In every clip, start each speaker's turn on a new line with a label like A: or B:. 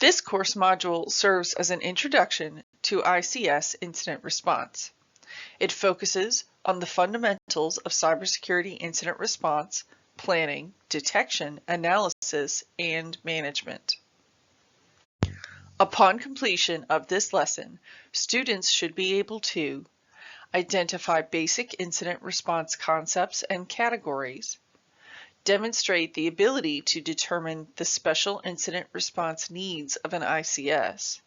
A: This course module serves as an introduction to ICS incident response. It focuses on the fundamentals of cybersecurity incident response, planning, detection, analysis, and management. Upon completion of this lesson, students should be able to identify basic incident response concepts and categories, demonstrate the ability to determine the special incident response needs of an ICS,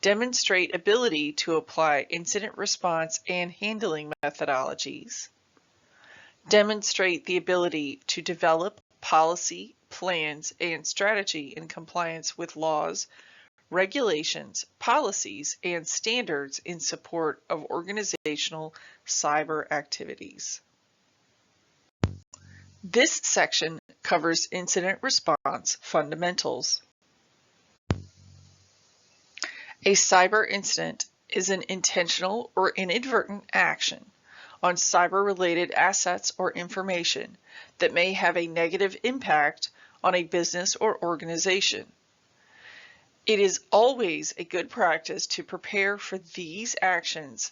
A: demonstrate ability to apply incident response and handling methodologies, demonstrate the ability to develop policy, plans, and strategy in compliance with laws, regulations, policies, and standards in support of organizational cyber activities. This section covers incident response fundamentals. A cyber incident is an intentional or inadvertent action on cyber-related assets or information that may have a negative impact on a business or organization. It is always a good practice to prepare for these actions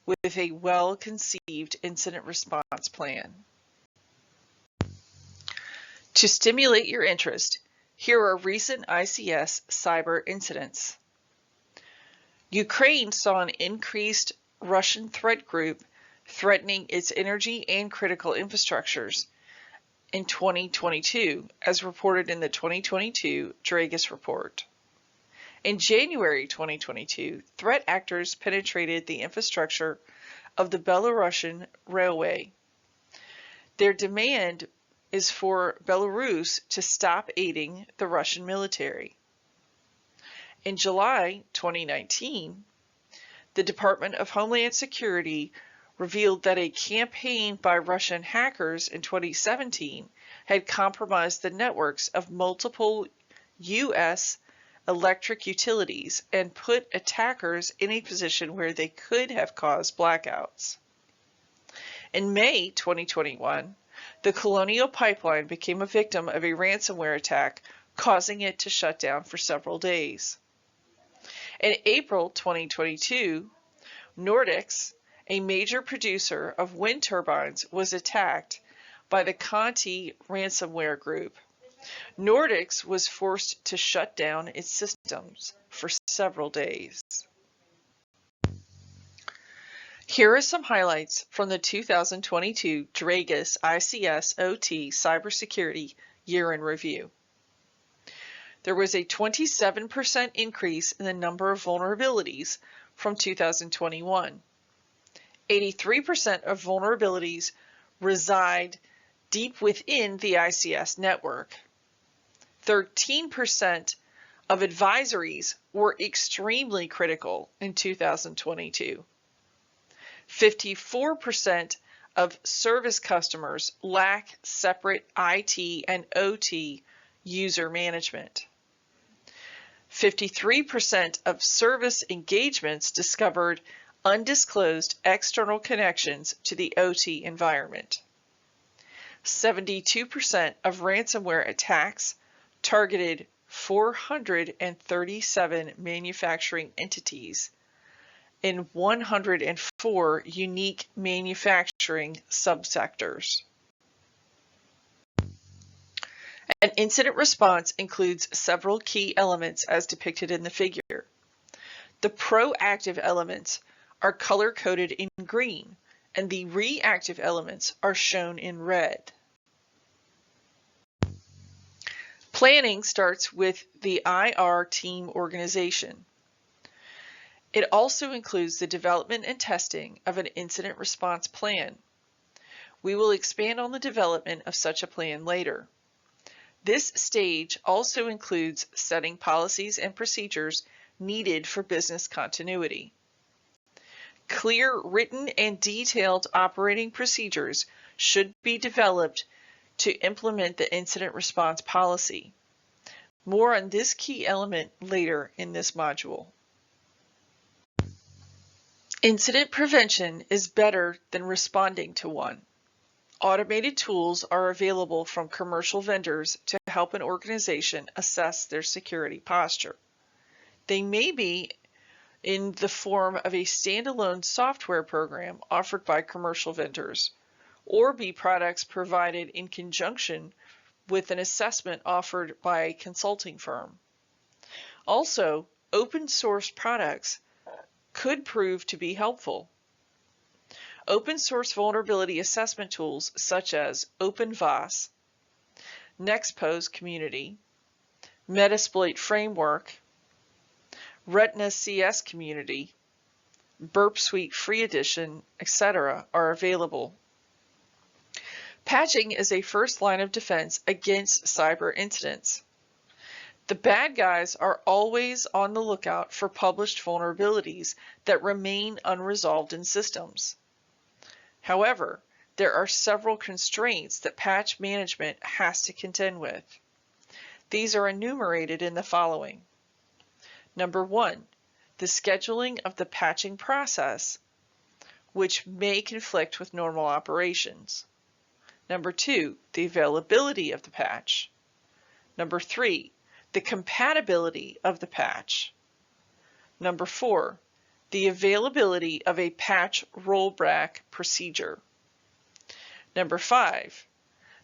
A: with a well-conceived incident response plan. To stimulate your interest, here are recent ICS cyber incidents. Ukraine saw an increased Russian threat group threatening its energy and critical infrastructures in 2022, as reported in the 2022 Dragos report. In January 2022, threat actors penetrated the infrastructure of the Belarusian railway. Their demand is for Belarus to stop aiding the Russian military. In July 2019, the Department of Homeland Security revealed that a campaign by Russian hackers in 2017 had compromised the networks of multiple U.S. electric utilities and put attackers in a position where they could have caused blackouts. In May 2021, the Colonial Pipeline became a victim of a ransomware attack, causing it to shut down for several days. In April 2022, Nordics, a major producer of wind turbines, was attacked by the Conti ransomware group. Nordics was forced to shut down its systems for several days. Here are some highlights from the 2022 Dragos ICS OT Cybersecurity Year in Review. There was a 27% increase in the number of vulnerabilities from 2021. 83% of vulnerabilities reside deep within the ICS network. 13% of advisories were extremely critical in 2022. 54% of service customers lack separate IT and OT user management. 53% of service engagements discovered undisclosed external connections to the OT environment. 72% of ransomware attacks targeted 437 manufacturing entities in 104 unique manufacturing subsectors. An incident response includes several key elements as depicted in the figure. The proactive elements are color-coded in green, and the reactive elements are shown in red. Planning starts with the IR team organization. It also includes the development and testing of an incident response plan. We will expand on the development of such a plan later. This stage also includes setting policies and procedures needed for business continuity. Clear written and detailed operating procedures should be developed to implement the incident response policy. More on this key element later in this module. Incident prevention is better than responding to one. Automated tools are available from commercial vendors to help an organization assess their security posture. They may be in the form of a standalone software program offered by commercial vendors, or be products provided in conjunction with an assessment offered by a consulting firm. Also, open source products could prove to be helpful. Open source vulnerability assessment tools such as OpenVAS, Nexpose Community, Metasploit Framework, Retina CS Community, Burp Suite Free Edition, etc. are available. Patching is a first line of defense against cyber incidents. The bad guys are always on the lookout for published vulnerabilities that remain unresolved in systems. However, there are several constraints that patch management has to contend with. These are enumerated in the following. Number 1, the scheduling of the patching process, which may conflict with normal operations. Number 2, the availability of the patch. Number 3, the compatibility of the patch. Number 4, the availability of a patch rollback procedure. Number 5,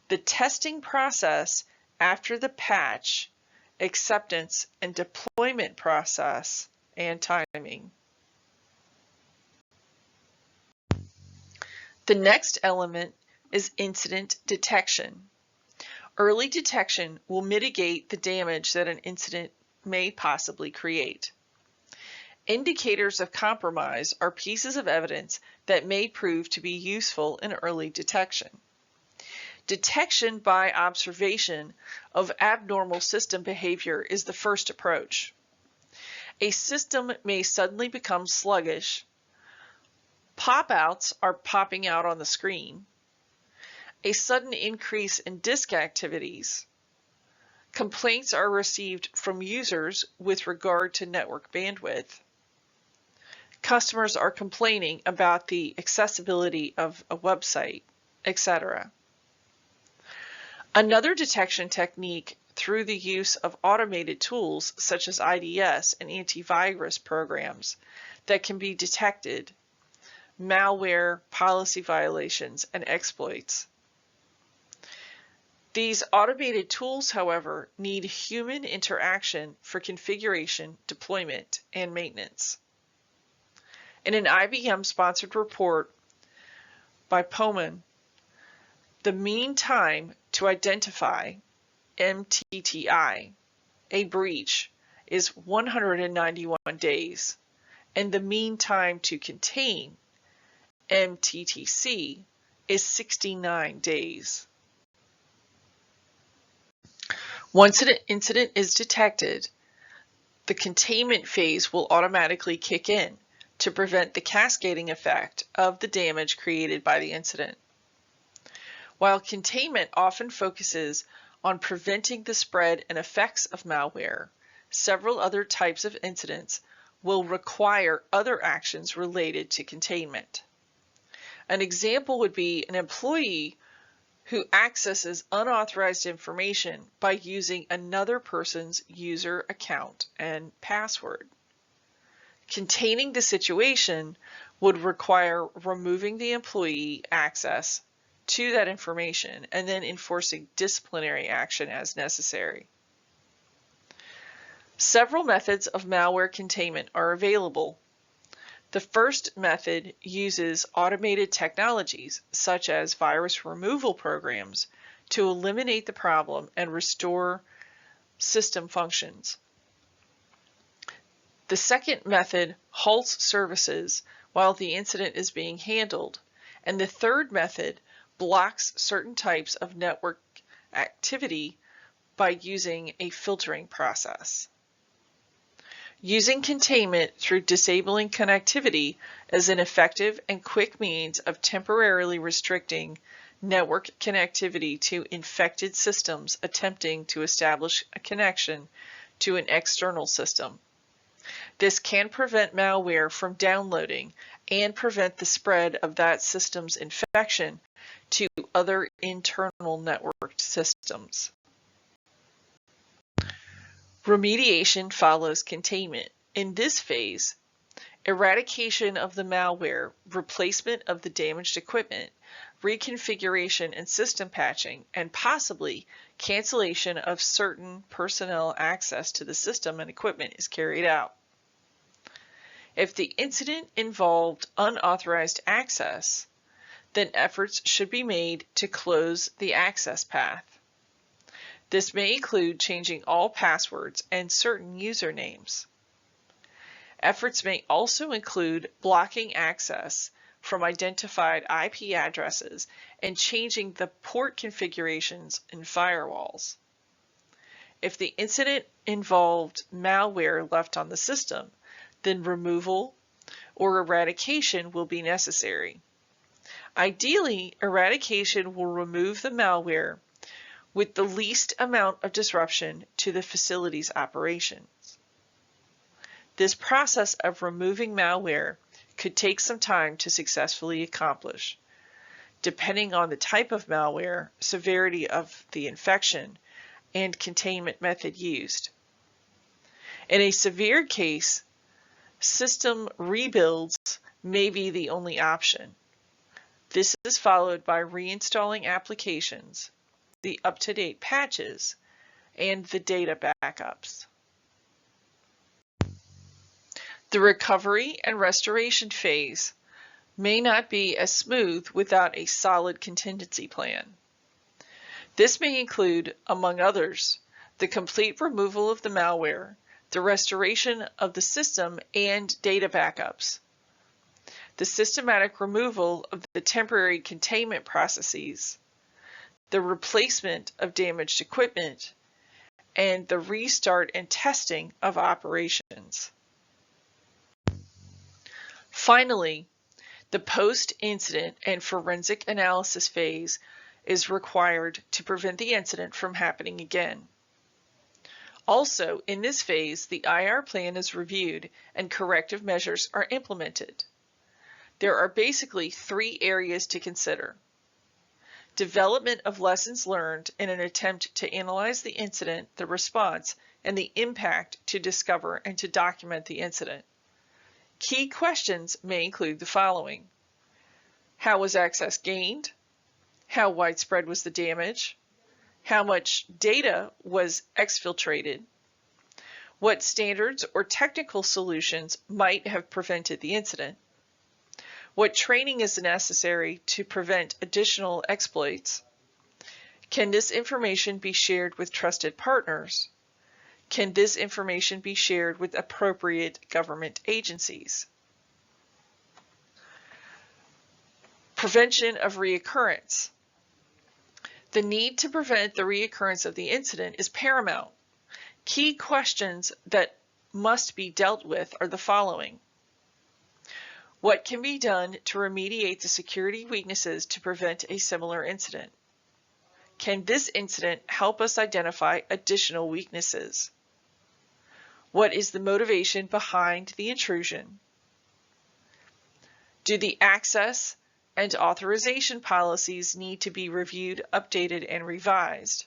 A: the testing process after the patch, acceptance and deployment process, and timing. The next element is incident detection. Early detection will mitigate the damage that an incident may possibly create. Indicators of compromise are pieces of evidence that may prove to be useful in early detection. Detection by observation of abnormal system behavior is the first approach. A system may suddenly become sluggish. Pop-outs are popping out on the screen. A sudden increase in disk activities. Complaints are received from users with regard to network bandwidth. Customers are complaining about the accessibility of a website, etc. Another detection technique through the use of automated tools such as IDS and antivirus programs that can be detected, malware, policy violations, and exploits. These automated tools, however, need human interaction for configuration, deployment, and maintenance. In an IBM-sponsored report by Pohman, the mean time to identify MTTI, a breach, is 191 days, and the mean time to contain MTTC is 69 days. Once an incident is detected, the containment phase will automatically kick in to prevent the cascading effect of the damage created by the incident. While containment often focuses on preventing the spread and effects of malware, several other types of incidents will require other actions related to containment. An example would be an employee who accesses unauthorized information by using another person's user account and password. Containing the situation would require removing the employee access to that information and then enforcing disciplinary action as necessary. Several methods of malware containment are available. The first method uses automated technologies such as virus removal programs to eliminate the problem and restore system functions. The second method halts services while the incident is being handled, and the third method blocks certain types of network activity by using a filtering process. Using containment through disabling connectivity is an effective and quick means of temporarily restricting network connectivity to infected systems attempting to establish a connection to an external system. This can prevent malware from downloading and prevent the spread of that system's infection to other internal networked systems. Remediation follows containment. In this phase, eradication of the malware, replacement of the damaged equipment, reconfiguration and system patching, and possibly cancellation of certain personnel access to the system and equipment is carried out. If the incident involved unauthorized access, then efforts should be made to close the access path. This may include changing all passwords and certain usernames. Efforts may also include blocking access from identified IP addresses and changing the port configurations in firewalls. If the incident involved malware left on the system, then removal or eradication will be necessary. Ideally, eradication will remove the malware with the least amount of disruption to the facility's operations. This process of removing malware could take some time to successfully accomplish, depending on the type of malware, severity of the infection, and containment method used. In a severe case, system rebuilds may be the only option. This is followed by reinstalling applications, the up-to-date patches, and the data backups. The recovery and restoration phase may not be as smooth without a solid contingency plan. This may include, among others, the complete removal of the malware, the restoration of the system and data backups, the systematic removal of the temporary containment processes, the replacement of damaged equipment, and the restart and testing of operations. Finally, the post-incident and forensic analysis phase is required to prevent the incident from happening again. Also, in this phase, the IR plan is reviewed and corrective measures are implemented. There are basically 3 areas to consider. Development of lessons learned in an attempt to analyze the incident, the response, and the impact to discover and to document the incident. Key questions may include the following. How was access gained? How widespread was the damage? How much data was exfiltrated? What standards or technical solutions might have prevented the incident? What training is necessary to prevent additional exploits? Can this information be shared with trusted partners? Can this information be shared with appropriate government agencies? Prevention of reoccurrence. The need to prevent the reoccurrence of the incident is paramount. Key questions that must be dealt with are the following. What can be done to remediate the security weaknesses to prevent a similar incident? Can this incident help us identify additional weaknesses? What is the motivation behind the intrusion? Do the access and authorization policies need to be reviewed, updated, and revised?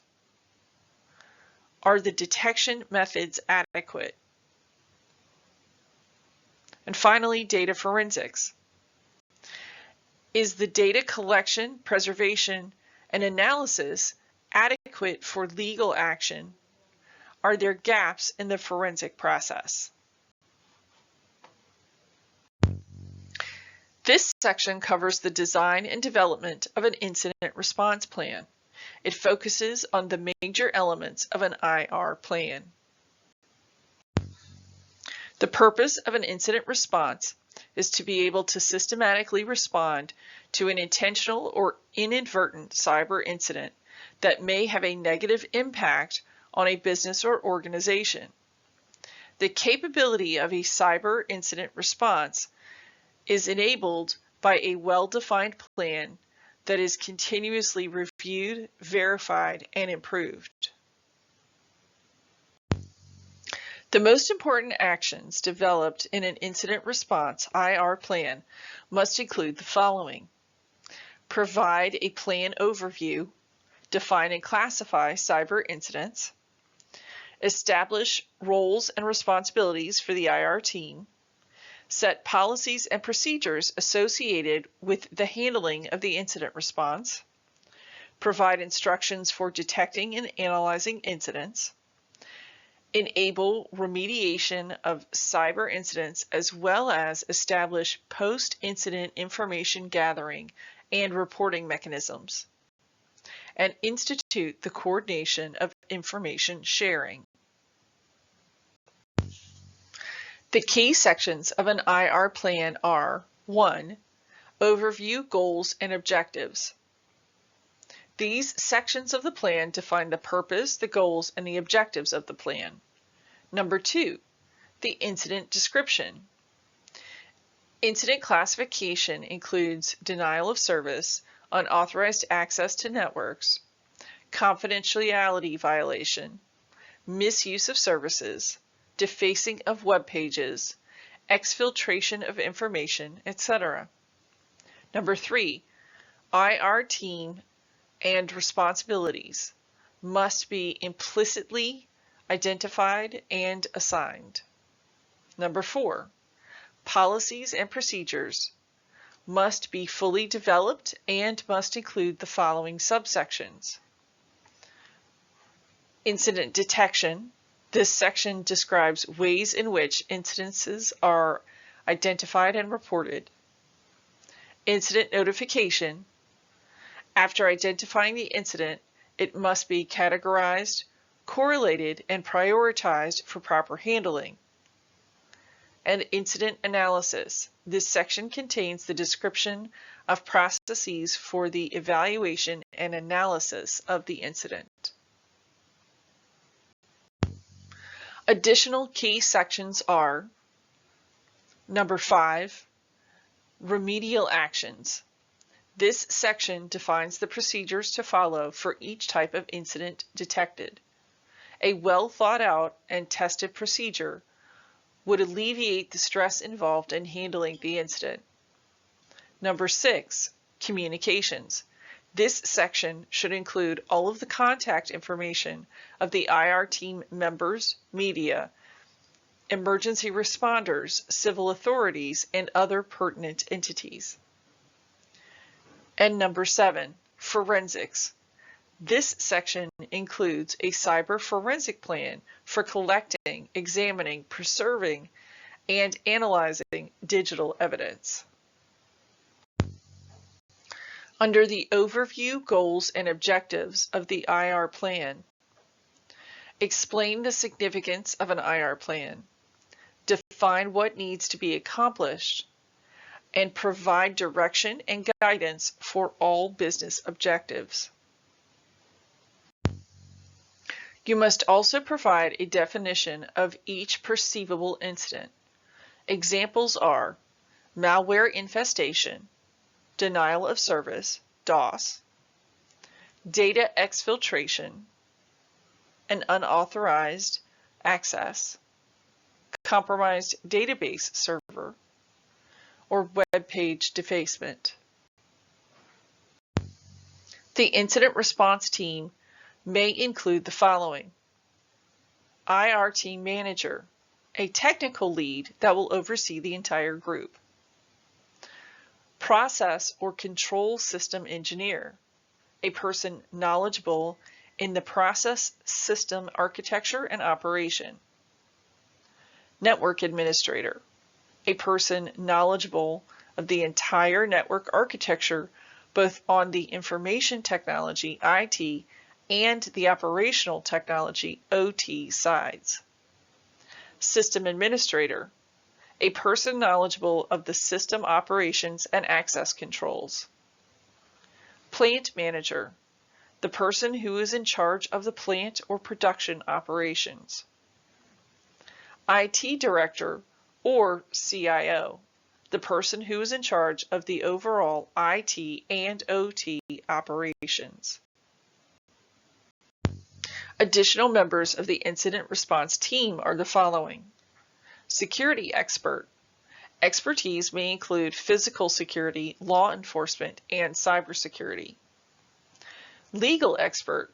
A: Are the detection methods adequate? And finally, data forensics. Is the data collection, preservation, and analysis adequate for legal action? Are there gaps in the forensic process? This section covers the design and development of an incident response plan. It focuses on the major elements of an IR plan. The purpose of an incident response is to be able to systematically respond to an intentional or inadvertent cyber incident that may have a negative impact on a business or organization. The capability of a cyber incident response is enabled by a well-defined plan that is continuously reviewed, verified, and improved. The most important actions developed in an incident response IR plan must include the following. Provide a plan overview, define and classify cyber incidents, establish roles and responsibilities for the IR team, set policies and procedures associated with the handling of the incident response, provide instructions for detecting and analyzing incidents, enable remediation of cyber incidents, as well as establish post-incident information gathering and reporting mechanisms, and institute the coordination of information sharing. The key sections of an IR plan are: 1. Overview, goals, and objectives. These sections of the plan define the purpose, the goals, and the objectives of the plan. Number 2, the incident description. Incident classification includes denial of service, unauthorized access to networks, confidentiality violation, misuse of services, defacing of web pages, exfiltration of information, etc. Number 3, IR team and responsibilities must be implicitly identified and assigned. Number 4, policies and procedures must be fully developed and must include the following subsections. Incident detection. This section describes ways in which incidences are identified and reported. Incident notification. After identifying the incident, it must be categorized, correlated, and prioritized for proper handling. And incident analysis. This section contains the description of processes for the evaluation and analysis of the incident. Additional key sections are: number 5, remedial actions. This section defines the procedures to follow for each type of incident detected. A well thought out and tested procedure would alleviate the stress involved in handling the incident. Number 6, communications. This section should include all of the contact information of the IR team members, media, emergency responders, civil authorities, and other pertinent entities. And number 7, forensics. This section includes a cyber forensic plan for collecting, examining, preserving, and analyzing digital evidence. Under the overview, goals, and objectives of the IR plan, explain the significance of an IR plan, define what needs to be accomplished, and provide direction and guidance for all business objectives. You must also provide a definition of each perceivable incident. Examples are malware infestation, denial of service, DOS, data exfiltration, and unauthorized access, compromised database server, or web page defacement. The incident response team may include the following: IR team manager, a technical lead that will oversee the entire group. Process or control system engineer, a person knowledgeable in the process system architecture and operation. Network administrator, a person knowledgeable of the entire network architecture, both on the information technology, IT, and the operational technology, OT sides. System administrator, a person knowledgeable of the system operations and access controls. Plant manager, the person who is in charge of the plant or production operations. IT director or CIO, the person who is in charge of the overall IT and OT operations. Additional members of the incident response team are the following: security expert. Expertise may include physical security, law enforcement, and cybersecurity. Legal expert,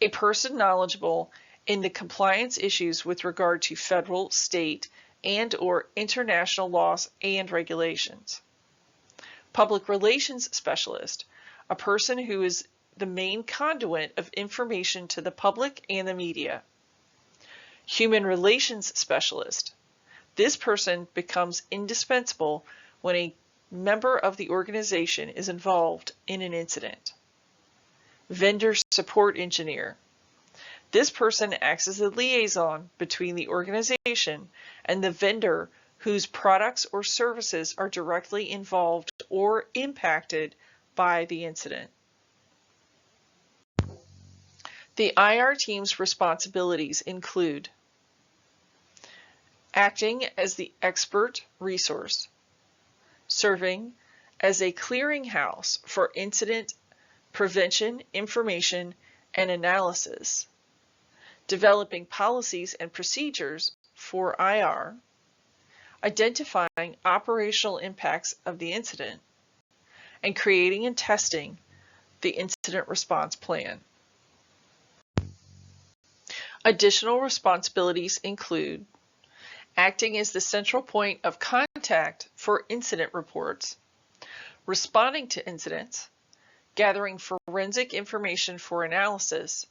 A: a person knowledgeable in the compliance issues with regard to federal, state, and/or international laws and regulations. Public relations specialist, a person who is the main conduit of information to the public and the media. Human relations specialist. This person becomes indispensable when a member of the organization is involved in an incident. Vendor support engineer. This person acts as a liaison between the organization and the vendor whose products or services are directly involved or impacted by the incident. The IR team's responsibilities include acting as the expert resource, serving as a clearinghouse for incident prevention, information, and analysis, developing policies and procedures for IR, identifying operational impacts of the incident, and creating and testing the incident response plan. Additional responsibilities include acting as the central point of contact for incident reports, responding to incidents, gathering forensic information for analysis,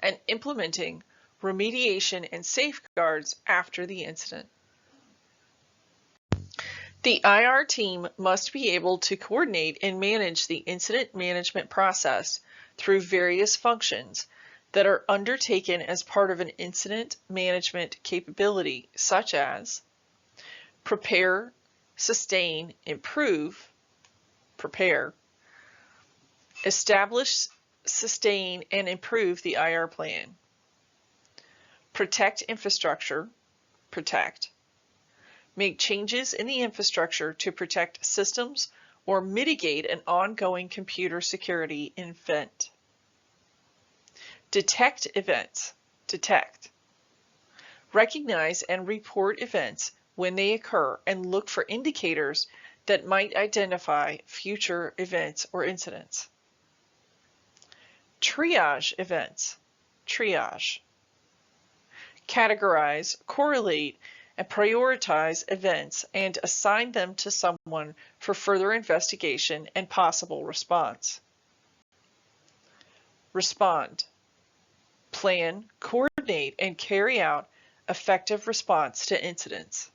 A: and implementing remediation and safeguards after the incident. The IR team must be able to coordinate and manage the incident management process through various functions that are undertaken as part of an incident management capability, such as prepare, sustain, improve, prepare, establish, sustain, and improve the IR plan, protect infrastructure, protect, make changes in the infrastructure to protect systems or mitigate an ongoing computer security event. Detect events, detect. Recognize and report events when they occur and look for indicators that might identify future events or incidents. Triage events, triage. Categorize, correlate, and prioritize events and assign them to someone for further investigation and possible response. Respond. Plan, coordinate, and carry out effective response to incidents.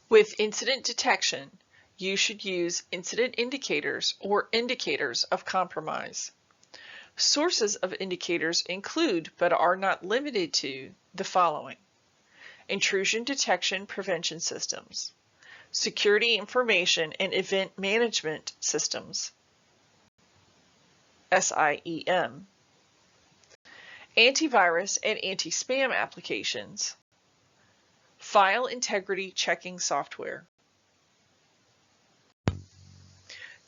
A: With incident detection, you should use incident indicators or indicators of compromise. Sources of indicators include, but are not limited to, the following: intrusion detection prevention systems, security information and event management systems, SIEM, antivirus and anti-spam applications, file integrity checking software.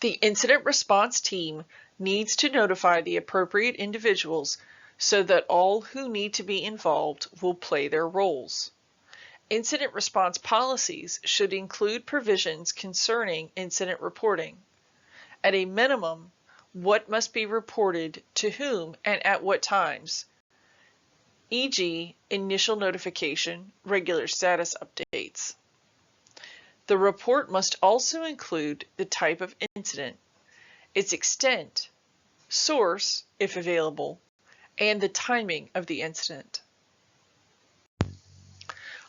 A: The incident response team needs to notify the appropriate individuals so that all who need to be involved will play their roles. Incident response policies should include provisions concerning incident reporting. At a minimum, what must be reported to whom and at what times, e.g., initial notification, regular status updates. The report must also include the type of incident, its extent, source, if available, and the timing of the incident.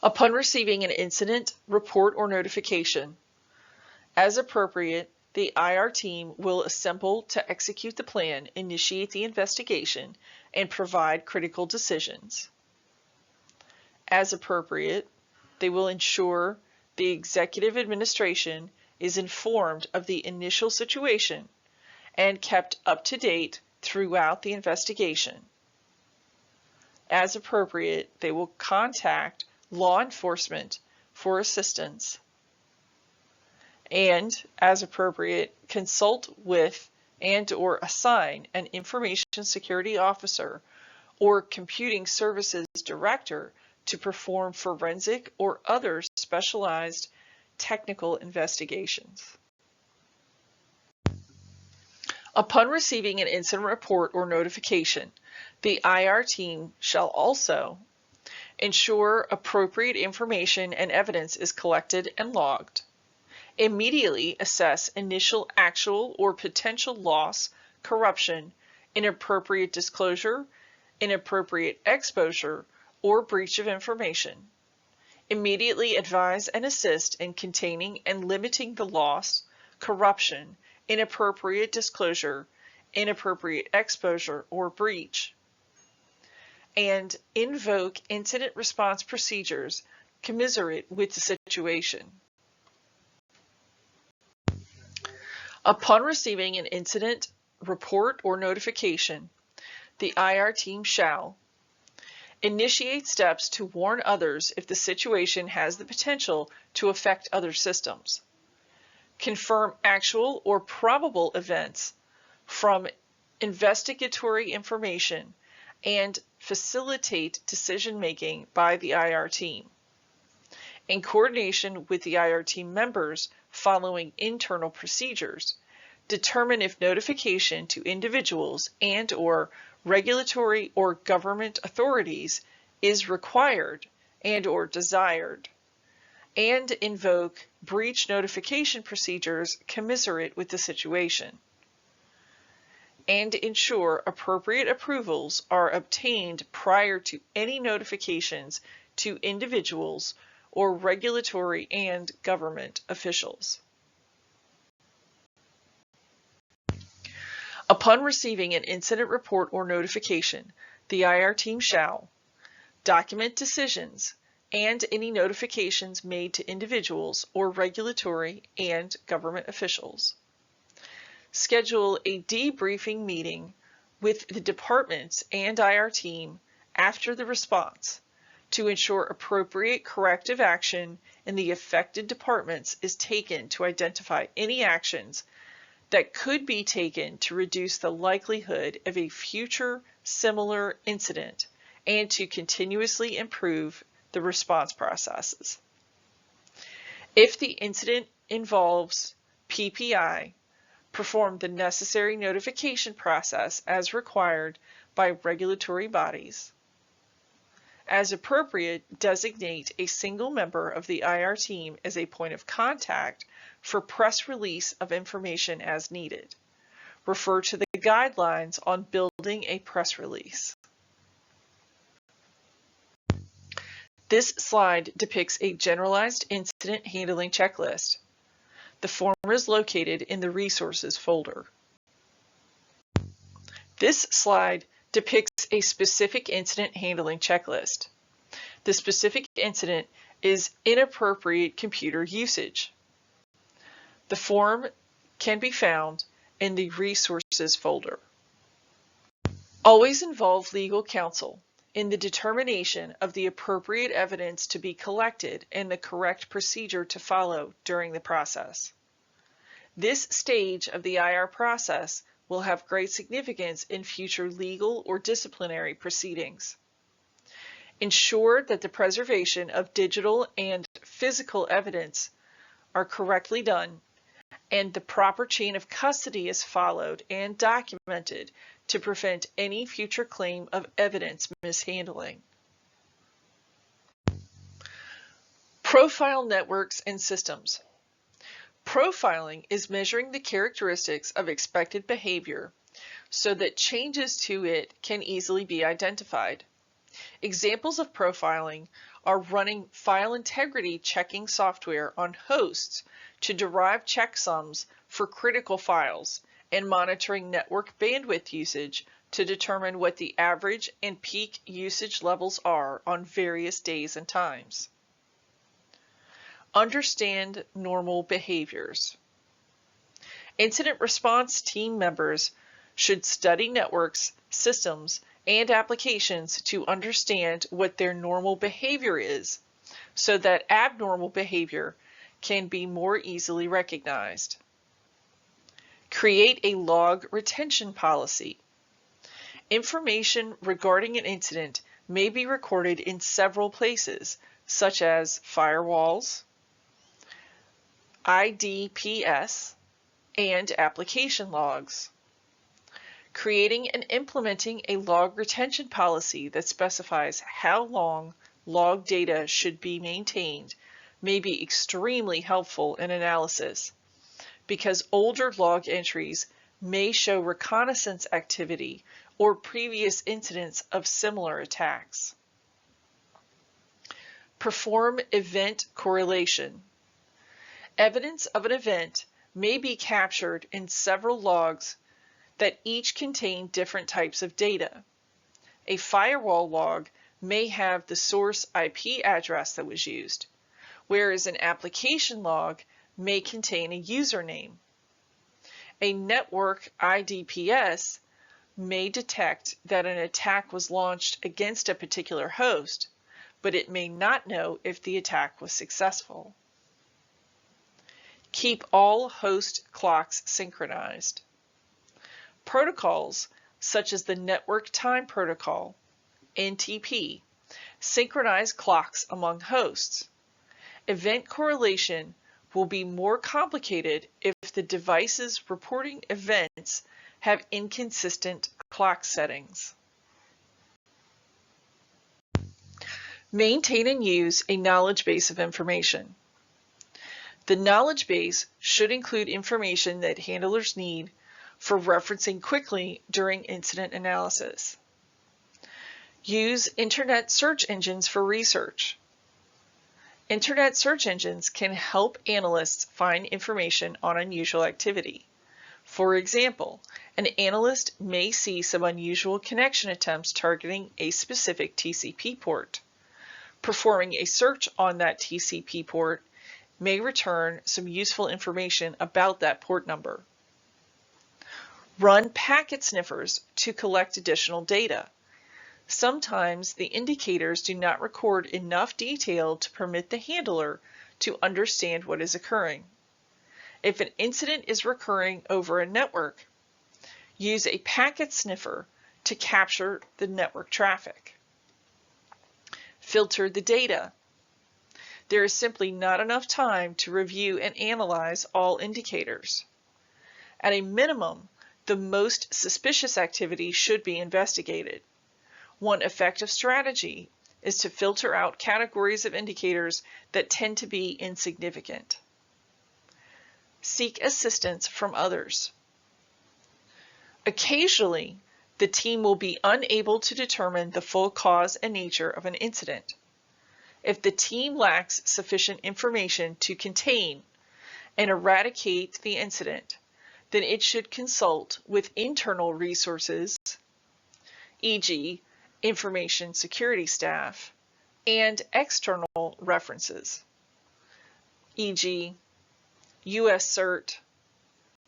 A: Upon receiving an incident report or notification, as appropriate, the IR team will assemble to execute the plan, initiate the investigation, and provide critical decisions. As appropriate, they will ensure the executive administration is informed of the initial situation and kept up to date throughout the investigation. As appropriate, they will contact law enforcement for assistance, and, as appropriate, consult with and/or assign an information security officer or computing services director to perform forensic or other specialized technical investigations. Upon receiving an incident report or notification, the IR team shall also ensure appropriate information and evidence is collected and logged, immediately assess initial actual or potential loss, corruption, inappropriate disclosure, inappropriate exposure, or breach of information, immediately advise and assist in containing and limiting the loss, corruption, inappropriate disclosure, inappropriate exposure, or breach, and invoke incident response procedures commensurate with the situation. Upon receiving an incident report or notification, the IR team shall initiate steps to warn others if the situation has the potential to affect other systems, confirm actual or probable events from investigatory information, and facilitate decision-making by the IR team. In coordination with the IR team members following internal procedures, determine if notification to individuals and/or regulatory or government authorities is required and/or desired, and invoke breach notification procedures commensurate with the situation, and ensure appropriate approvals are obtained prior to any notifications to individuals or regulatory and government officials. Upon receiving an incident report or notification, the IR team shall document decisions and any notifications made to individuals or regulatory and government officials, schedule a debriefing meeting with the departments and IR team after the response to ensure appropriate corrective action in the affected departments is taken to identify any actions that could be taken to reduce the likelihood of a future similar incident and to continuously improve the response processes. If the incident involves PPI, perform the necessary notification process as required by regulatory bodies. As appropriate, designate a single member of the IR team as a point of contact for press release of information as needed. Refer to the guidelines on building a press release. This slide depicts a generalized incident handling checklist. The form is located in the Resources folder. This slide depicts a specific incident handling checklist. The specific incident is inappropriate computer usage. The form can be found in the Resources folder. Always involve legal counsel in the determination of the appropriate evidence to be collected and the correct procedure to follow during the process. This stage of the IR process will have great significance in future legal or disciplinary proceedings. Ensure that the preservation of digital and physical evidence are correctly done and the proper chain of custody is followed and documented to prevent any future claim of evidence mishandling. Profile networks and systems. Profiling is measuring the characteristics of expected behavior so that changes to it can easily be identified. Examples of profiling are running file integrity checking software on hosts to derive checksums for critical files and monitoring network bandwidth usage to determine what the average and peak usage levels are on various days and times. Understand normal behaviors. Incident response team members should study networks, systems, and applications to understand what their normal behavior is so that abnormal behavior can be more easily recognized. Create a log retention policy. Information regarding an incident may be recorded in several places, such as firewalls, IDPS, and application logs. Creating and implementing a log retention policy that specifies how long log data should be maintained may be extremely helpful in analysis, because older log entries may show reconnaissance activity or previous incidents of similar attacks. Perform event correlation. Evidence of an event may be captured in several logs that each contain different types of data. A firewall log may have the source IP address that was used, whereas an application log may contain a username. A network IDPS may detect that an attack was launched against a particular host, but it may not know if the attack was successful. Keep all host clocks synchronized. Protocols such as the Network Time Protocol, NTP, synchronize clocks among hosts. Event correlation will be more complicated if the devices reporting events have inconsistent clock settings. Maintain and use a knowledge base of information. The knowledge base should include information that handlers need for referencing quickly during incident analysis. Use Internet search engines for research. Internet search engines can help analysts find information on unusual activity. For example, an analyst may see some unusual connection attempts targeting a specific TCP port. Performing a search on that TCP port may return some useful information about that port number. Run packet sniffers to collect additional data. Sometimes the indicators do not record enough detail to permit the handler to understand what is occurring. If an incident is recurring over a network, use a packet sniffer to capture the network traffic. Filter the data. There is simply not enough time to review and analyze all indicators. At a minimum, the most suspicious activity should be investigated. One effective strategy is to filter out categories of indicators that tend to be insignificant. Seek assistance from others. Occasionally, the team will be unable to determine the full cause and nature of an incident. If the team lacks sufficient information to contain and eradicate the incident, then it should consult with internal resources, e.g., information security staff, and external references, e.g., US CERT,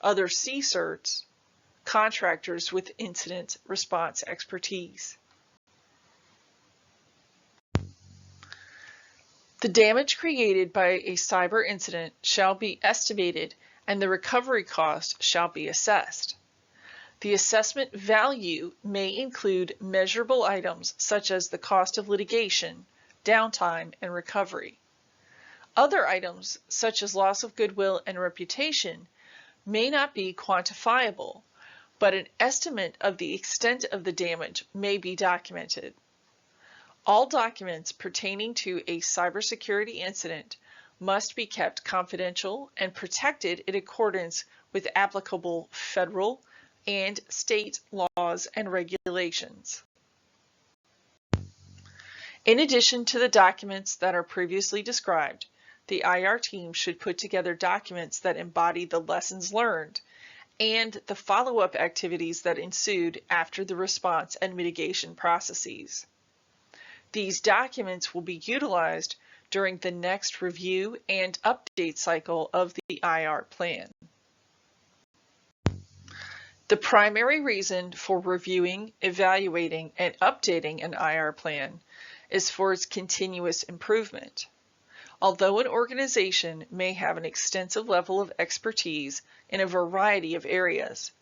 A: other CCERTs, contractors with incident response expertise. The damage created by a cyber incident shall be estimated and the recovery cost shall be assessed. The assessment value may include measurable items such as the cost of litigation, downtime, and recovery. Other items, such as loss of goodwill and reputation, may not be quantifiable, but an estimate of the extent of the damage may be documented. All documents pertaining to a cybersecurity incident must be kept confidential and protected in accordance with applicable federal and state laws and regulations. In addition to the documents that are previously described, the IR team should put together documents that embody the lessons learned and the follow-up activities that ensued after the response and mitigation processes. These documents will be utilized during the next review and update cycle of the IR plan. The primary reason for reviewing, evaluating, and updating an IR plan is for its continuous improvement. Although an organization may have an extensive level of expertise in a variety of areas,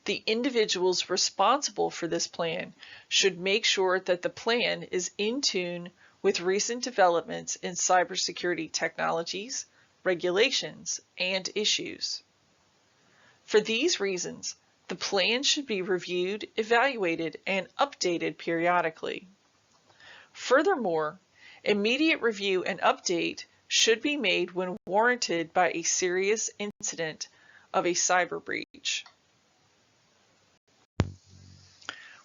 A: the individuals responsible for this plan should make sure that the plan is in tune with recent developments in cybersecurity technologies, regulations, and issues. For these reasons, The plan should be reviewed, evaluated, and updated periodically. Furthermore, immediate review and update should be made when warranted by a serious incident of a cyber breach.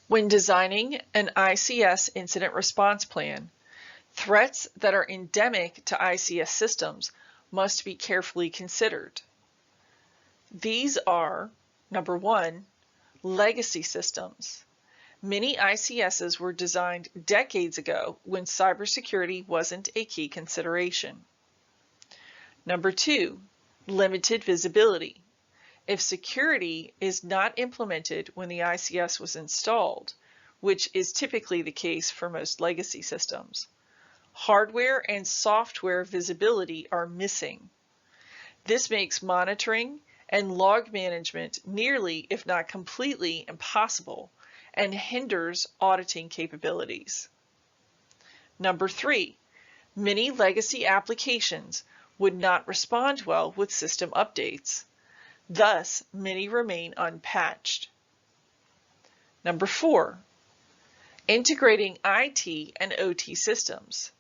A: When designing an ICS incident response plan, threats that are endemic to ICS systems must be carefully considered. These are, number one, legacy systems. Many ICSs were designed decades ago when cybersecurity wasn't a key consideration. Number two, limited visibility. If security is not implemented when the ICS was installed, which is typically the case for most legacy systems, hardware and software visibility are missing. This makes monitoring and log management nearly, if not completely, impossible and hinders auditing capabilities. Number three, many legacy applications would not respond well with system updates. Thus, many remain unpatched. Number four, integrating IT and OT systems.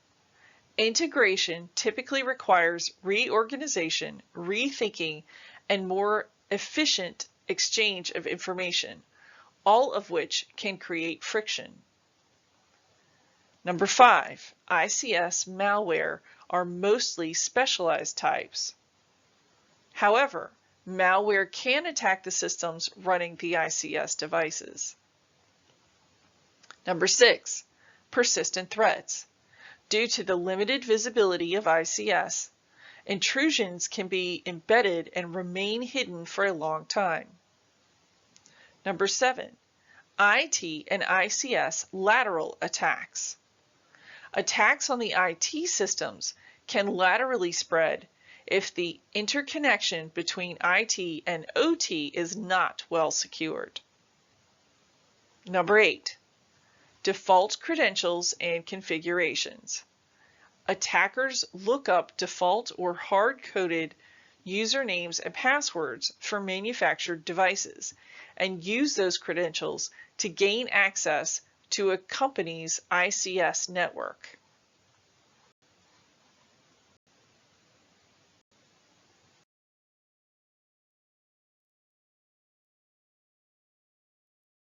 A: Integration typically requires reorganization, rethinking, and more efficient exchange of information, all of which can create friction. Number five, ICS malware are mostly specialized types. However, malware can attack the systems running the ICS devices. Number six, persistent threats. Due to the limited visibility of ICS, intrusions can be embedded and remain hidden for a long time. Number seven, IT and ICS lateral attacks. Attacks on the IT systems can laterally spread if the interconnection between IT and OT is not well secured. Number eight, default credentials and configurations. Attackers look up default or hard-coded usernames and passwords for manufactured devices and use those credentials to gain access to a company's ICS network.